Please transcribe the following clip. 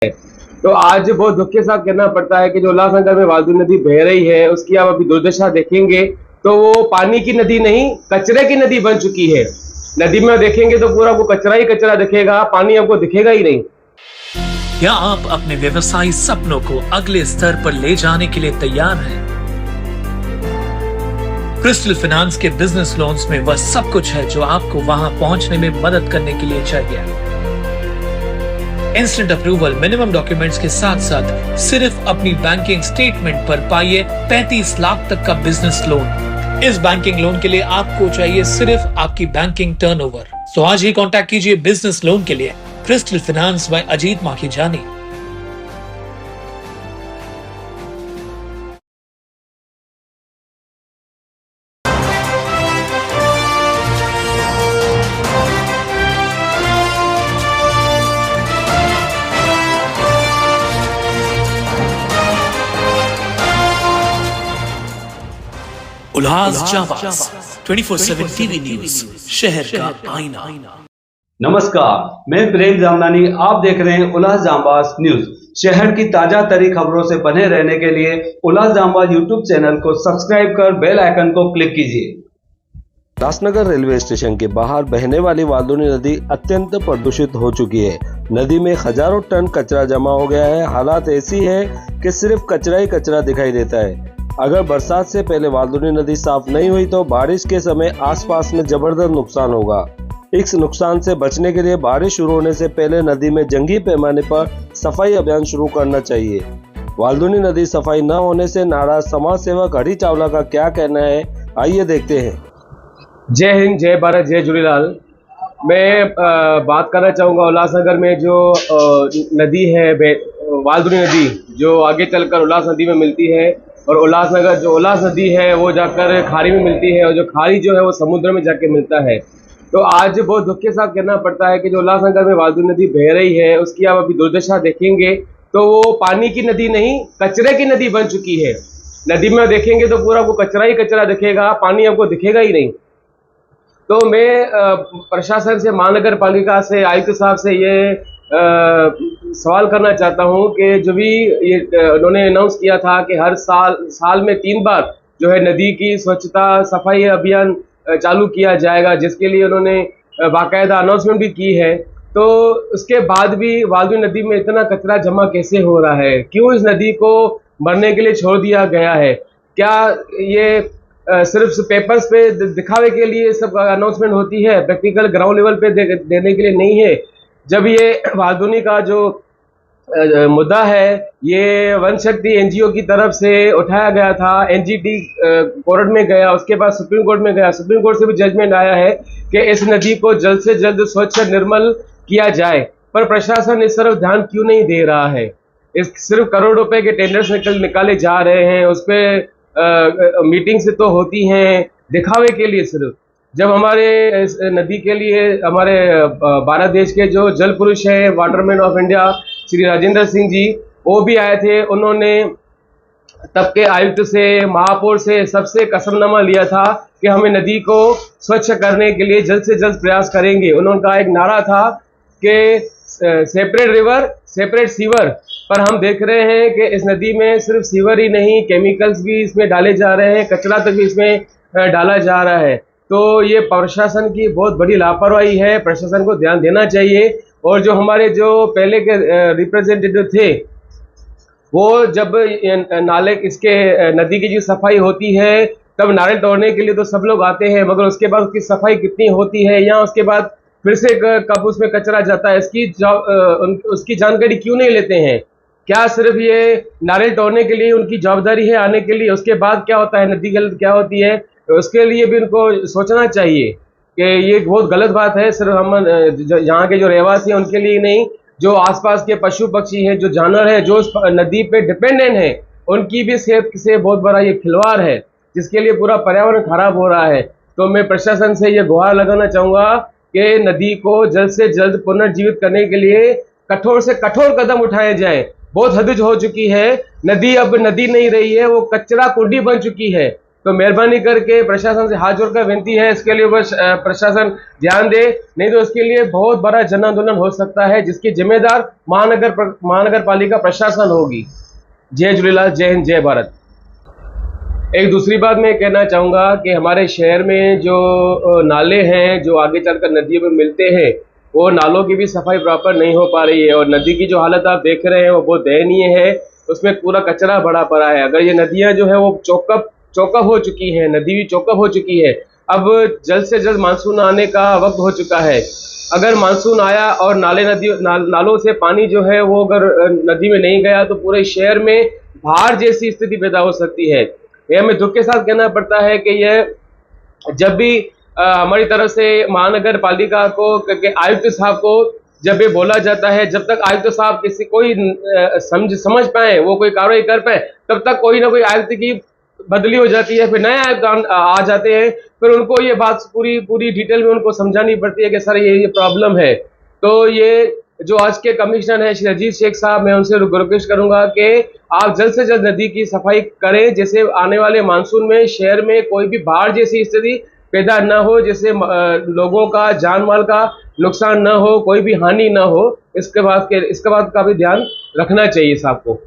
तो आज बहुत दुख के साथ कहना पड़ता है कि जो उल्लासनगर में वाल्दू नदी बह रही है उसकी आप अभी दुर्दशा देखेंगे तो वो पानी की नदी नहीं, कचरे की नदी बन चुकी है। नदी में देखेंगे तो पूरा वो कचरा ही कचरा दिखेगा, पानी आपको दिखेगा ही नहीं। क्या आप अपने व्यवसायी सपनों को अगले स्तर पर ले जाने के लिए तैयार हैं? क्रिस्टल फाइनेंस के बिजनेस लोन्स में वह सब कुछ है जो आपको वहां पहुंचने में मदद करने के लिए चाहिए। इंस्टेंट अप्रूवल, मिनिमम डॉक्यूमेंट्स के साथ साथ सिर्फ अपनी बैंकिंग स्टेटमेंट पर पाइए 35 लाख तक का बिजनेस लोन। इस बैंकिंग लोन के लिए आपको चाहिए सिर्फ आपकी बैंकिंग टर्नओवर। तो आज ही कांटेक्ट कीजिए बिजनेस लोन के लिए crystal finance by Ajit Makhijani. Ullas Jabaz 24/7 TV news, शहर का आईना। नमस्कार, मैं प्रेम जामनानी, आप देख रहे हैं उल्लास जाबाज न्यूज। शहर की ताजा तरीन खबरों से बने रहने के लिए उल्लास जाबाज यूट्यूब चैनल को सब्सक्राइब कर बेल आइकन को क्लिक कीजिए। उल्लासनगर रेलवे स्टेशन के बाहर बहने वाली वाल्दुनी नदी अत्यंत प्रदूषित हो चुकी है। नदी में हजारों टन कचरा जमा हो गया है। हालात ऐसी है कि सिर्फ कचरा ही कचरा दिखाई देता है। अगर बरसात से पहले वाल्दुनी नदी साफ नहीं हुई तो बारिश के समय आसपास में जबरदस्त नुकसान होगा। इस नुकसान से बचने के लिए बारिश शुरू होने से पहले नदी में जंगी पैमाने पर सफाई अभियान शुरू करना चाहिए। वाल्दुनी नदी सफाई न होने से नाराज समाज सेवक हरी चावला का क्या कहना है, आइए देखते हैं। जय हिंद, जय भारत, जय झूलेलाल। मैं बात करना चाहूँगा उल्लासनगर में जो नदी है वाल्दुनी नदी, जो आगे चलकर उल्लास नदी में मिलती है, और उल्लासनगर जो उल्लास नदी है वो जाकर खाड़ी में मिलती है, और जो खाड़ी जो है वो समुद्र में जाके मिलता है। तो आज बहुत दुख के साथ कहना पड़ता है कि जो उल्लासनगर में वाल्दुनी नदी बह रही है उसकी आप अभी दुर्दशा देखेंगे तो वो पानी की नदी नहीं, कचरे की नदी बन चुकी है। नदी में देखेंगे तो पूरा वो कचरा ही कचरा दिखेगा, पानी आपको दिखेगा ही नहीं। तो मैं प्रशासन से, महानगर पालिका से, आयुक्त साहब से ये सवाल करना चाहता हूँ कि जो भी ये उन्होंने अनाउंस किया था कि हर साल में 3 बार जो है नदी की स्वच्छता सफाई अभियान चालू किया जाएगा, जिसके लिए उन्होंने बाकायदा अनाउंसमेंट भी की है। तो उसके बाद भी वाल्दुनी नदी में इतना कचरा जमा कैसे हो रहा है? क्यों इस नदी को मरने के लिए छोड़ दिया गया है? क्या ये सिर्फ पेपर्स पे दिखावे के लिए सब अनाउंसमेंट होती है, प्रैक्टिकल ग्राउंड लेवल पे देने के लिए नहीं है? जब ये वाल्दुनी का जो मुद्दा है ये वन शक्ति एनजीओ की तरफ से उठाया गया था, एनजीटी कोर्ट में गया, उसके बाद सुप्रीम कोर्ट में गया, सुप्रीम कोर्ट से भी जजमेंट आया है कि इस नदी को जल्द से जल्द स्वच्छ निर्मल किया जाए, पर प्रशासन इस तरफ ध्यान क्यों नहीं दे रहा है? इस सिर्फ करोड़ रुपए के टेंडर्स निकाले जा रहे हैं, उस पर मीटिंग से तो होती हैं दिखावे के लिए। सिर्फ जब हमारे इस नदी के लिए हमारे भारत देश के जो जल पुरुष है, waterman of India Shri Rajendra Singh ji, वो भी आए थे, उन्होंने तब के आयुक्त से, महापौर से, सबसे कसमनामा लिया था कि हमें नदी को स्वच्छ करने के लिए जल्द से जल्द प्रयास करेंगे। उनका एक नारा था कि सेपरेट रिवर सेपरेट सीवर, पर हम देख रहे हैं कि इस नदी में सिर्फ सीवर ही नहीं, केमिकल्स भी इसमें डाले जा रहे हैं, कचरा तक भी इसमें डाला जा रहा है। तो ये प्रशासन की बहुत बड़ी लापरवाही है, प्रशासन को ध्यान देना चाहिए। और जो हमारे जो पहले के रिप्रेजेंटेटिव थे, वो जब नाले इसके नदी की जो सफाई होती है तब नारे तोड़ने के लिए तो सब लोग आते हैं, मगर उसके बाद उसकी सफाई कितनी होती है या उसके बाद फिर से कब उसमें कचरा जाता है, उसकी जानकारी क्यों नहीं लेते हैं? क्या सिर्फ ये नारे तोड़ने के लिए उनकी जवाबदारी है आने के लिए? उसके बाद क्या होता है, नदी की क्या होती है, उसके लिए भी उनको सोचना चाहिए कि ये बहुत गलत बात है। सिर्फ हम यहाँ के जो रहवासी हैं उनके लिए नहीं, जो आसपास के पशु पक्षी हैं, जो जानवर हैं, जो नदी पे डिपेंडेंट हैं, उनकी भी सेहत से बहुत बड़ा ये खिलवाड़ है, जिसके लिए पूरा पर्यावरण खराब हो रहा है। तो मैं प्रशासन से ये गुहार लगाना चाहूँगा कि नदी को जल्द से जल्द पुनर्जीवित करने के लिए कठोर से कठोर कदम उठाए जाए। बहुत हद हो चुकी है, नदी अब नदी नहीं रही है, वो कचरा कुंडी बन चुकी है। तो मेहरबानी करके प्रशासन से हाथ जोड़कर विनती है, इसके लिए बस प्रशासन ध्यान दे, नहीं तो इसके लिए बहुत बड़ा जन आंदोलन हो सकता है जिसकी जिम्मेदार महानगर पालिका प्रशासन होगी। जय झूलेलाल, जय हिंद, जय भारत। एक दूसरी बात मैं कहना चाहूँगा कि हमारे शहर में जो नाले हैं जो आगे चलकर नदियों में मिलते हैं, वो नालों की भी सफाई प्रॉपर नहीं हो पा रही है और नदी की जो हालत आप देख रहे हैं वो बहुत दयनीय है। उसमें पूरा कचरा भरा पड़ा है। अगर ये नदियाँ जो है वो चौकअप हो चुकी है, नदी भी चौकअप हो चुकी है। अब जल्द से जल्द मानसून आने का वक्त हो चुका है। अगर मानसून आया और नालों से पानी जो है वो अगर नदी में नहीं गया तो पूरे शहर में बाढ़ जैसी स्थिति पैदा हो सकती है। यह हमें दुख के साथ कहना पड़ता है कि यह जब भी हमारी तरफ से महानगर पालिका को आयुक्त साहब को जब ये बोला जाता है, जब तक आयुक्त साहब कोई समझ पाए, वो कोई कार्रवाई कर पाए, तब तक कोई ना कोई आयुक्त की बदली हो जाती है, फिर नए आयुक्त आ जाते हैं, फिर उनको ये बात पूरी डिटेल में उनको समझानी पड़ती है कि सर ये प्रॉब्लम है। तो ये जो आज के कमिश्नर हैं श्री अजीत शेख साहब, मैं उनसे रिक्वेस्ट करूंगा कि आप जल्द से जल्द नदी की सफाई करें, जैसे आने वाले मानसून में शहर में कोई भी बाढ़ जैसी स्थिति पैदा न हो, जिससे लोगों का जान माल का नुकसान न हो, कोई भी हानि न हो। इसके बाद का भी ध्यान रखना चाहिए साहब को।